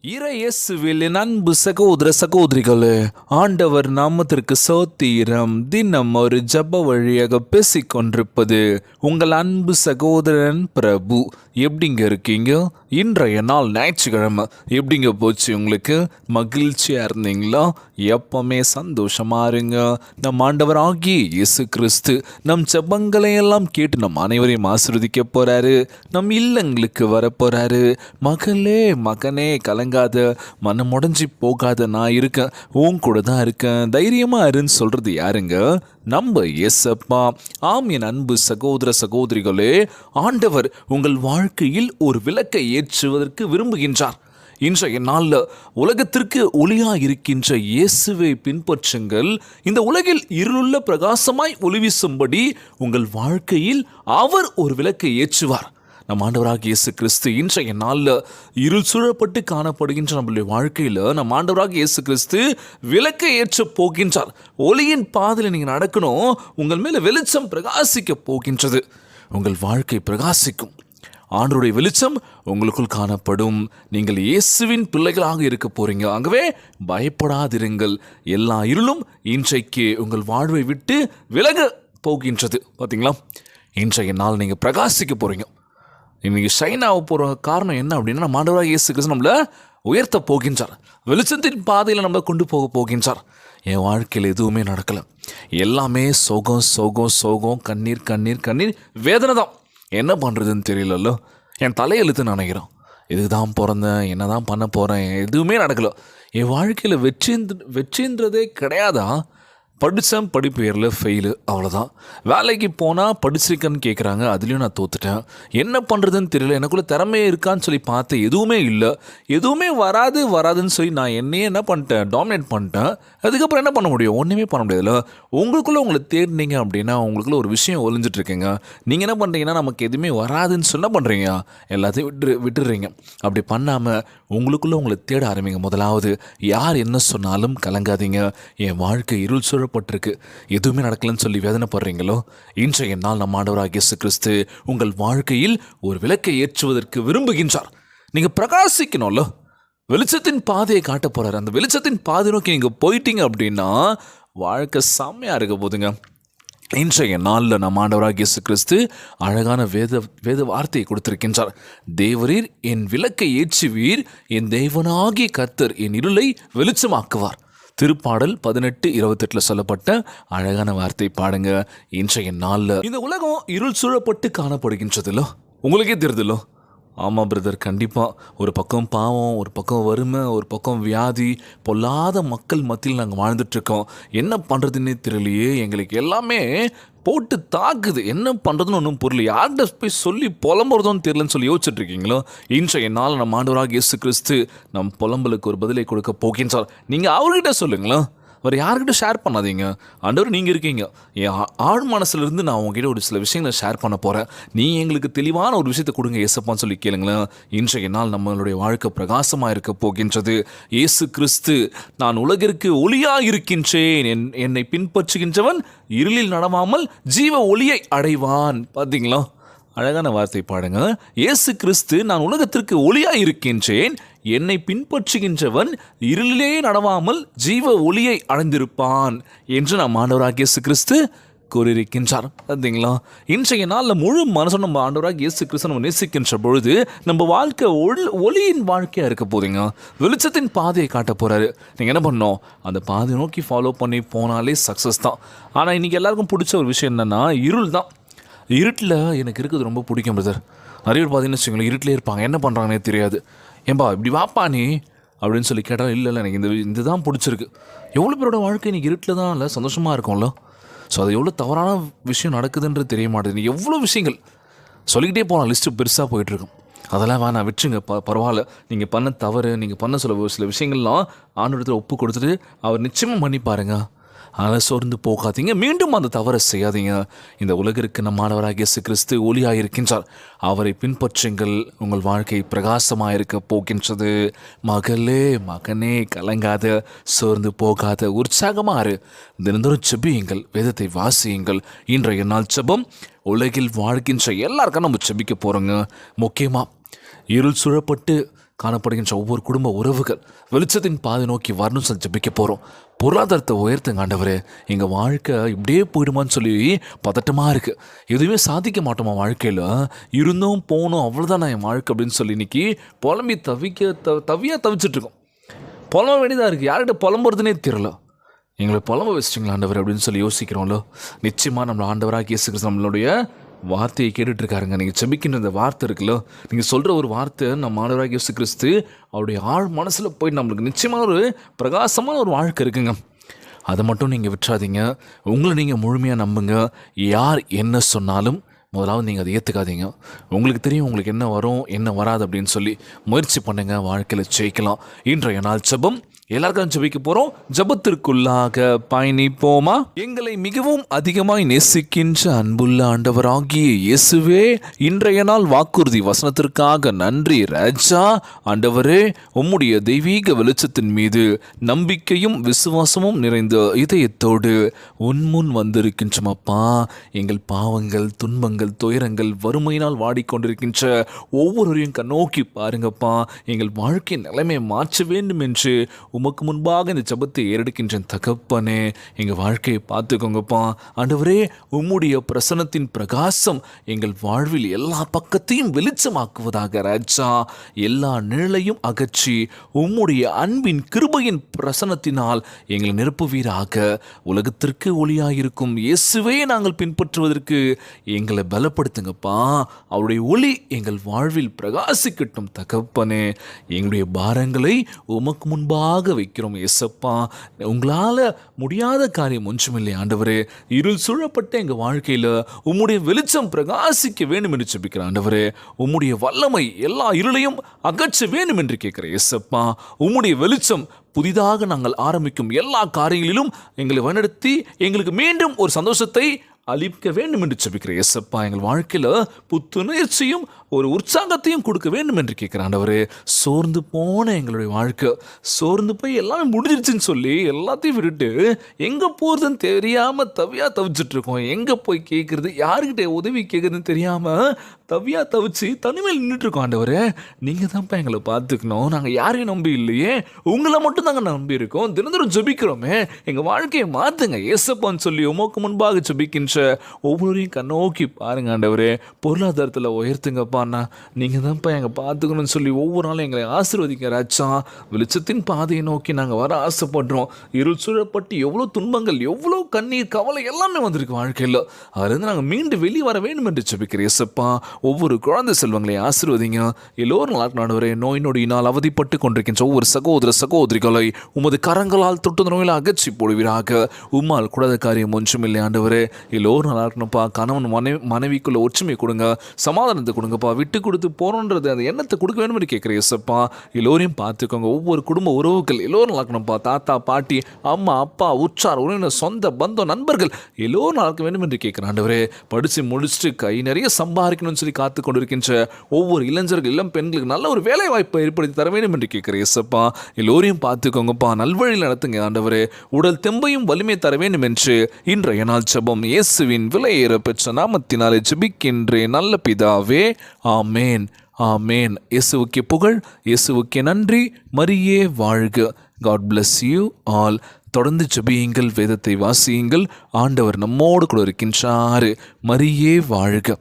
இறையேசுவில் என் அன்பு சகோதர சகோதரிகளே, ஆண்டவர் நாமத்திற்கு சோத்திரம். தினம் ஒரு ஜப வழியாக பேசிக்கொண்டிருப்பது உங்கள் அன்பு சகோதரன் பிரபு. எப்படிங்க இருக்கீங்க? இன்றைய நாள் ஞாயிற்றுக்கிழமை எப்படிங்க போச்சு? உங்களுக்கு மகிழ்ச்சியாக இருந்தீங்களா? எப்பவுமே சந்தோஷமா இருங்க. நம் ஆண்டவர் ஆகிய இயேசு கிறிஸ்து நம் ஜபங்களை எல்லாம் கேட்டு நம் அனைவரையும் ஆசீர்வதிக்க போறாரு. நம் இல்லங்களுக்கு வர போறாரு. மகளே மகனே கலங்காத, மனம் உடைஞ்சி போகாத, நான் இருக்கேன், உன் கூட தான் இருக்கேன், தைரியமா இருன்னு சொல்றது யாருங்க? நம்ம இயேசப்பா. ஆம் என் அன்பு சகோதர சகோதரிகளே, ஆண்டவர் உங்கள் வாழ்க்கையில் ஒரு விளக்கை ஏற்றுவதற்கு விரும்புகின்றார். இன்றைய நாளில் உலகத்திற்கு ஒளியாக இருக்கின்ற இயேசுவை பின்பற்றுங்கள். இந்த உலகில் இருளுள்ள பிரகாசமாய் ஒளி வீசும்படி உங்கள் வாழ்க்கையில் அவர் ஒரு விளக்கை ஏற்றுவார். நம் ஆண்டவராக இயேசு கிறிஸ்து இன்றைய நாளில் இருள் சூழப்பட்டு காணப்படுகின்ற நம்மளுடைய வாழ்க்கையில் நம் ஆண்டவராக இயேசு கிறிஸ்து விளக்கை ஏற்ற போகின்றார். ஒளியின் பாதையில் நீங்கள் நடக்கணும். உங்கள் மேலே வெளிச்சம் பிரகாசிக்க போகின்றது. உங்கள் வாழ்க்கை பிரகாசிக்கும். ஆண்டவருடைய வெளிச்சம் உங்களுக்குள் காணப்படும். நீங்கள் இயேசுவின் பிள்ளைகளாக இருக்க போறீங்க. ஆகவே பயப்படாதிருங்கள். எல்லா இருளும் இன்றைக்கு உங்கள் வாழ்வை விட்டு விலக போகின்றது. பார்த்தீங்களா? இன்றைய நாள் நீங்கள் பிரகாசிக்க போறீங்க. இன்னைக்கு ஷைன் ஆக போகிற காரணம் என்ன அப்படின்னா, நம்ம ஆண்டவராக இயேசு கிறிஸ்து நம்மளை உயர்த்த போகின்றார். வெளிச்சத்தின் பாதையில் நம்மளை கொண்டு போக போகின்றார். என் வாழ்க்கையில் எதுவுமே நடக்கலை, எல்லாமே சோகம் சோகம் சோகம், கண்ணீர் கண்ணீர் கண்ணீர், வேதனை தான். என்ன பண்ணுறதுன்னு தெரியலல்ல. என் தலையெழுத்து நினைக்கிறோம். இதுக்கு தான் பிறந்தேன், என்ன தான் பண்ண போகிறேன், எதுவுமே நடக்கலை. என் வாழ்க்கையில் வெற்றின்றதே கிடையாதா? படித்தேன், படிப்பு ஏரில் ஃபெயிலு, அவ்வளோதான். வேலைக்கு போனால் படிச்சிருக்கேன்னு கேட்குறாங்க, அதுலேயும் நான் தோத்துட்டேன். என்ன பண்ணுறதுன்னு தெரியல. எனக்குள்ளே திறமையே இருக்கான்னு சொல்லி பார்த்தேன், எதுவுமே இல்லை. எதுவுமே வராதுன்னு சொல்லி நான் என்னையே என்ன பண்ணிட்டேன், டாமினேட் பண்ணிட்டேன். அதுக்கப்புறம் என்ன பண்ண முடியும்? ஒன்றுமே பண்ண முடியாதுல்ல. உங்களுக்குள்ளே உங்களை தேடினீங்க அப்படின்னா உங்களுக்குள்ள ஒரு விஷயம் ஒளிஞ்சிட்ருக்கீங்க. நீங்கள் என்ன பண்ணுறீங்கன்னா, நமக்கு எதுவுமே வராதுன்னு சொன்ன பண்ணுறீங்க, எல்லாத்தையும் விட்டுடுறீங்க. அப்படி பண்ணாமல் உங்களுக்குள்ளே உங்களை தேட ஆரம்பிங்க. முதலாவது, யார் என்ன சொன்னாலும் கலங்காதீங்க. என் வாழ்க்கை இருள் சூழப்பட்டிருக்கு, எதுவுமே நடக்கலன்னு சொல்லி வேதனைப்படுறீங்களோ, இன்றைய நாள் நம்ம ஆண்டவராகிய இயேசு கிறிஸ்து உங்கள் வாழ்க்கையில் ஒரு விளக்கை ஏற்றுவதற்கு விரும்புகின்றார். நீங்கள் பிரகாசிக்கணும்ல. வெளிச்சத்தின் பாதையை காட்ட போகிறார். அந்த வெளிச்சத்தின் பாதை நோக்கி நீங்கள் போயிட்டீங்க அப்படின்னா வாழ்க்கை செம்மையாக இருக்க போதுங்க. இன்றைய நாளில் நம்ம ஆண்டவராகிய இயேசு கிறிஸ்து அழகான வேத வார்த்தையை கொடுத்திருக்கின்றார். தேவரீர் என் விளக்கை ஏற்றுவீர், என் தேவனாகிய கர்த்தர் என் இருளை வெளிச்சமாக்குவார். திருப்பாடல் 18:28 சொல்லப்பட்ட அழகான வார்த்தை பாடுங்க. இன்றைய நாளில் இந்த உலகம் இருள் சூழப்பட்டு காணப்படுகின்றதில்லோ, உங்களுக்கே தெரியுதுல்லோ. ஆமாம் பிரதர், கண்டிப்பாக. ஒரு பக்கம் பாவம், ஒரு பக்கம் வறுமை, ஒரு பக்கம் வியாதி, பொல்லாத மக்கள் மத்தியில் நாங்கள் வாழ்ந்துட்டுருக்கோம். என்ன பண்ணுறதுன்னே தெரியலையே, எங்களுக்கு எல்லாமே போட்டு தாக்குது, என்ன பண்ணுறதுன்னு ஒன்றும் புரியல, யார்கிட்ட போய் சொல்லி புலம்புறதும் தெரியலன்னு சொல்லி யோசிச்சுட்ருக்கீங்களோ, இன்றைய நாள் நம்ம ஆண்டவராகிய இயேசு கிறிஸ்து நம் புலம்பலுக்கு ஒரு பதிலை கொடுக்க போகின்றார். நீங்கள் அவர்கிட்ட சொல்லுங்களா, வேறு யார்கிட்ட ஷேர் பண்ணாதீங்க. ஆண்டவர் நீங்கள் இருக்கீங்க. என் ஆழ் மனசுலேருந்து நான் உங்ககிட்ட ஒரு சில விஷயங்களை ஷேர் பண்ண போகிறேன், நீ எங்களுக்கு தெளிவான ஒரு விஷயத்தை கொடுங்க ஏசப்பான்னு சொல்லி கேளுங்களேன். இன்றைய நாள் நம்மளுடைய வாழ்க்கை பிரகாசமாக இருக்க போகின்றது. இயேசு கிறிஸ்து, நான் உலகிற்கு ஒளியாக இருக்கின்றேன், என்னை பின்பற்றுகின்றவன் இருளில் நடவாமல் ஜீவ ஒளியை அடைவான். பார்த்தீங்களா? அழகான வார்த்தை பாடுங்க. இயேசு கிறிஸ்து, நான் உலகத்திற்கு ஒளியாக இருக்கின்றேன், என்னை பின்பற்றுகின்றவன் இருளிலே நடவாமல் ஜீவ ஒளியை அடைந்திருப்பான் என்று நம் ஆண்டவராகிய இயேசு கிறிஸ்து கூறியிருக்கின்றார். பார்த்தீங்களா? இன்றைய நாளில் முழு மனசும் நம்ம ஆண்டவராகிய இயேசு கிறிஸ்து நம்ம நேசிக்கின்ற பொழுது நம்ம வாழ்க்கை ஒளியின் வாழ்க்கையாக இருக்க போதுங்க. வெளிச்சத்தின் பாதையை காட்ட போகிறாரு. நீங்கள் என்ன பண்ணணும்? அந்த பாதையை நோக்கி ஃபாலோ பண்ணி போனாலே சக்ஸஸ் தான். ஆனால் இன்றைக்கி எல்லாருக்கும் பிடிச்ச ஒரு விஷயம் என்னென்னா, இருள் தான். இருட்டில் எனக்கு இருக்கிறது ரொம்ப பிடிக்கும் பிரதர். நிறைய பேர் பார்த்தீங்கன்னு வச்சுக்கோங்களேன், இருட்டிலே இருப்பாங்க, என்ன பண்ணுறாங்கன்னே தெரியாது. ஏன்பா இப்படி வாப்பா நீ அப்படின்னு சொல்லி கேட்டால், இல்லை எனக்கு இந்த தான் பிடிச்சிருக்கு. எவ்வளோ பேரோட வாழ்க்கை இன்றைக்கி இருட்டில் தான் இல்லை சந்தோஷமாக இருக்கும்ல. ஸோ அது எவ்வளோ தவறான விஷயம் நடக்குதுன்றது தெரிய மாட்டேது. எவ்வளோ விஷயங்கள் சொல்லிக்கிட்டே போகலாம், லிஸ்ட்டு பெருசாக போயிட்டுருக்கும். அதெல்லாம் வேணாம், விட்டுருங்க, பரவாயில்ல. நீங்கள் பண்ண தவறு, நீங்கள் பண்ண சில விஷயங்கள்லாம் ஆண்டவரிடத்தில் ஒப்பு கொடுத்துட்டு அவர் நிச்சயமாக பண்ணி பாருங்க. அதனால் சோர்ந்து போகாதீங்க, மீண்டும் அந்த தவறை செய்யாதீங்க. இந்த உலகிற்கு நம் ஆண்டவராகிய இயேசு கிறிஸ்து ஒளியாக இருக்கின்றார். அவரை பின்பற்றுங்கள், உங்கள் வாழ்க்கை பிரகாசமாக இருக்க போகின்றது. மகளே மகனே கலங்காத, சோர்ந்து போகாத, உற்சாகமாறு தினந்தோறும் செபியுங்கள், வேதத்தை வாசியுங்கள். இன்றைய நாள் செபம் உலகில் வாழ்கின்ற எல்லாருக்கும் நம்ம செபிக்க போகிறோங்க. முக்கியமாக இருள் சூழப்பட்டு காணப்படுகின்ற ஒவ்வொரு குடும்ப உறவுகள் வெளிச்சத்தின் பாதை நோக்கி வரணும் சொல்லி ஜெபிக்க போகிறோம். பொருளாதாரத்தை உயர்த்துங்க ஆண்டவரே. எங்கள் வாழ்க்கை இப்படியே போயிடுமான்னு சொல்லி பதட்டமாக இருக்குது. எதுவுமே சாதிக்க மாட்டோமா வாழ்க்கையில், இருந்தும் போகணும் அவ்வளோதான் நான் என் வாழ்க்கை அப்படின்னு சொல்லி இன்னைக்கு புலம்பி தவிச்சிட்ருக்கோம். புலம்ப வேண்டியதாக இருக்குது. யார்கிட்ட புலம்புறதுனே தெரியல. எங்களை புலம்ப வச்சிட்டிங்களா ஆண்டவர் அப்படின்னு சொல்லி யோசிக்கிறோம்ல. நிச்சயமாக நம்மளை ஆண்டவராக இயேசு கிறிஸ்து நம்மளுடைய வார்த்தையை கேட்டுட்ருக்காருங்க. நீங்கள் செபிக்கின்ற இந்த வார்த்தை இருக்குல்ல, நீங்கள் சொல்கிற ஒரு வார்த்தை நம்ம ஆண்டவராக இயேசு கிறிஸ்து அவருடைய ஆழ் மனசில் போய் நம்மளுக்கு நிச்சயமான ஒரு பிரகாசமான ஒரு வாழ்க்கை இருக்குங்க. அதை மட்டும் நீங்கள் விட்டுறாதீங்க. உங்களை நீங்கள் முழுமையாக நம்புங்க. யார் என்ன சொன்னாலும் முதலாவது நீங்கள் அதை ஏற்றுக்காதீங்க. உங்களுக்கு தெரியும் உங்களுக்கு என்ன வரும் என்ன வராது அப்படின்னு சொல்லி முயற்சி பண்ணுங்க. வாழ்க்கையில் ஜெயிக்கலாம். இன்றைய நாள் ஜெபம் எல்லாருக்கும் ஜெபிக்க போகிறோம். ஜெபத்திற்குள்ளாக பயணிப்போமா? எங்களை மிகவும் அதிகமாய் நேசிக்கின்ற அன்புள்ள ஆண்டவராகிய இயேசுவே, இன்றைய நாள் வாக்குறுதி வசனத்திற்காக நன்றி ராஜா. ஆண்டவரே, உம்முடைய தெய்வீக வெளிச்சத்தின் மீது நம்பிக்கையும் விசுவாசமும் நிறைந்த இதயத்தோடு உன்முன் வந்திருக்கின்றோமப்பா. எங்கள் பாவங்கள், துன்பங்கள், துயரங்கள், வறுமையினால் வாடிக்கொண்டிருக்கின்ற ஒவ்வொருவரையும் கண்ணோக்கி பாருங்கப்பா. எங்கள் வாழ்க்கை நிலைமையை மாற்ற வேண்டும் என்று உமக்கு முன்பாக இந்த ஜெபத்தை ஏறெடுக்கின்ற தகப்பனே, எங்கள் வாழ்க்கையை பார்த்துக்கோங்கப்பா. ஆண்டவரே, உம்முடைய பிரசன்னத்தின் பிரகாசம் எங்கள் வாழ்வில் எல்லா பக்கத்தையும் வெளிச்சமாக்குவதாக ராஜா. எல்லா நிழலையும் அகற்றி உம்முடைய அன்பின் கிருபையின் பிரசன்னத்தினால் எங்களை நிரப்புவீராக. உலகத்திற்கு ஒளியாயிருக்கும் இயேசுவே நாங்கள் பின்பற்றுவதற்கு எங்களை பலப்படுத்துங்கப்பா. அவருடைய ஒளி எங்கள் வாழ்வில் பிரகாசிக்கட்டும் தகப்பனே. எங்களுடைய பாரங்களை உமக்கு முன்பாக வைக்கிறோம் இயேசப்பா. உங்களால் முடியாத காரியம் ஒன்றுமில்லை ஆண்டவரே. இருள் சூழப்பட்ட எங்கள் வாழ்க்கையில் உம்முடைய வெளிச்சம் பிரகாசிக்க வேண்டும் என்று ஜெபிக்கிறேன் ஆண்டவரே. உம்முடைய வல்லமை எல்லா இருளையும் அகற்ற வேண்டும் என்று கேட்கிறேன் இயேசப்பா. உம்முடைய வெளிச்சம் புதிதாக நாங்கள் ஆரம்பிக்கும் எல்லா காரியங்களிலும் எங்களை வழிநடத்தி எங்களுக்கு மீண்டும் ஒரு சந்தோஷத்தை அளிக்க வேண்டும் என்று ஜெபிக்கிறேன் இயேசப்பா. எங்கள் வாழ்க்கையில் புத்துணர்ச்சியும் ஒரு உற்சாகத்தையும் கொடுக்க வேண்டும் என்று கேட்குறேன் ஆண்டவரே. சோர்ந்து போன எங்களுடைய வாழ்க்கை, சோர்ந்து போய் எல்லாமே முடிஞ்சிருச்சுன்னு சொல்லி எல்லாத்தையும் விட்டுட்டு எங்கே போகிறதுன்னு தெரியாமல் தவிச்சிட்ருக்கோம். எங்கே போய் கேட்குறது, யாருக்கிட்ட உதவி கேட்குறதுன்னு தெரியாமல் தவிச்சு தனிமையில் நின்றுட்டுருக்கோம் ஆண்டவரே. நீங்கள் தான்ப்பா எங்களை பார்த்துக்கணும். நாங்கள் யாரையும் நம்பி இல்லையே, உங்களை மட்டும் தாங்க நம்பி இருக்கோம். தினந்தோறும் ஜெபிக்கிறோமே. எங்கள் வாழ்க்கையை மாற்றுங்க ஏசப்பான்னு சொல்லி உமக்கு முன்பாக ஜெபிக்கின்ற ஒவ்வொருவரையும் கண்ணோக்கி பாருங்க ஆண்டவரே. பொருளாதாரத்தில் உயர்த்துங்கப்பாண்ணா. நீங்கள் தான்ப்பா எங்கள் பார்த்துக்கணும்னு சொல்லி ஒவ்வொரு நாளும் எங்களை ஆசீர்வதிங்க ராஜா. வெளிச்சத்தின் பாதையை நோக்கி நாங்கள் வர ஆசைப்படுறோம். இருள் சூழப்பட்டு எவ்வளோ துன்பங்கள், எவ்வளோ கண்ணீர், கவலை எல்லாமே வந்திருக்கு வாழ்க்கையில். அதுலேருந்து நாங்கள் மீண்டும் வெளியே வர வேண்டும் என்று ஜெபிக்கிறேன் இயேசப்பா. ஒவ்வொரு குழந்தை செல்வங்களை ஆசீர்வதிங்க. எல்லோரும் நாடுவரே. நோய் நொடியினால் அவதிப்பட்டு கொண்டிருக்கின்ற ஒவ்வொரு சகோதர சகோதரிகளை உமது கரங்களால் தொட்டு நோயில் அகற்றி போடுவீராக. உம்மால் கூடாத காரியம் ஒன்றுமில்லை ஆண்டவரே. எல்லோரும் நல்லா இருக்கணும்ப்பா. கணவன் மனைவிக்குள்ள ஒற்றுமை கொடுங்க, சமாதானத்தை கொடுங்கப்பா. விட்டு கொடுத்து போகிறோன்றது அந்த எண்ணத்தை கொடுக்க வேண்டும் என்று கேட்குறேன் இயேசப்பா. எல்லோரையும் பார்த்துக்கோங்க. ஒவ்வொரு குடும்ப உறவுகள் எல்லோரும் நல்லா இருக்கணும்ப்பா. தாத்தா, பாட்டி, அம்மா, அப்பா, உற்றார், உறவினர், சொந்த பந்தம், நண்பர்கள் எல்லோரும் நல்லா இருக்க வேண்டும் என்று கேட்குறேன் ஆண்டவரே. படித்து முடிச்சுட்டு கை நிறைய சம்பாதிக்கணும்னு சொல்லி காத்து கொண்டிருக்கின்ற ஒவ்வொரு இளைஞர்கள், இளம் பெண்களுக்கு நல்ல ஒரு வேலை வாய்ப்பை ஏற்படுத்தி தர வேண்டும் என்று கேட்கிறேன் இயேசப்பா. எல்லோரையும் பார்த்துக்கோங்கப்பா. நல்வழியில் நடத்துங்க ஆண்டவரே. உடல் தெம்பையும் வலிமை தர வேண்டும் என்று இன்றைய நாள் ஜெபம் இயேசுவின் விலையேற பெற்ற நாமத்தினாலே ஜெபிக்கின்றேன் நல்ல பிதாவே. ஆமேன், ஆமேன். இயேசுவுக்கே புகழ், இயேசுவுக்கே நன்றி. மரியே வாழ்க. God bless you all. தொடர்ந்து ஜெபியுங்கள், வேதத்தை வாசியுங்கள். ஆண்டவர் நம்மோடு கூட இருக்கின்றார். மரியே வாழ்க.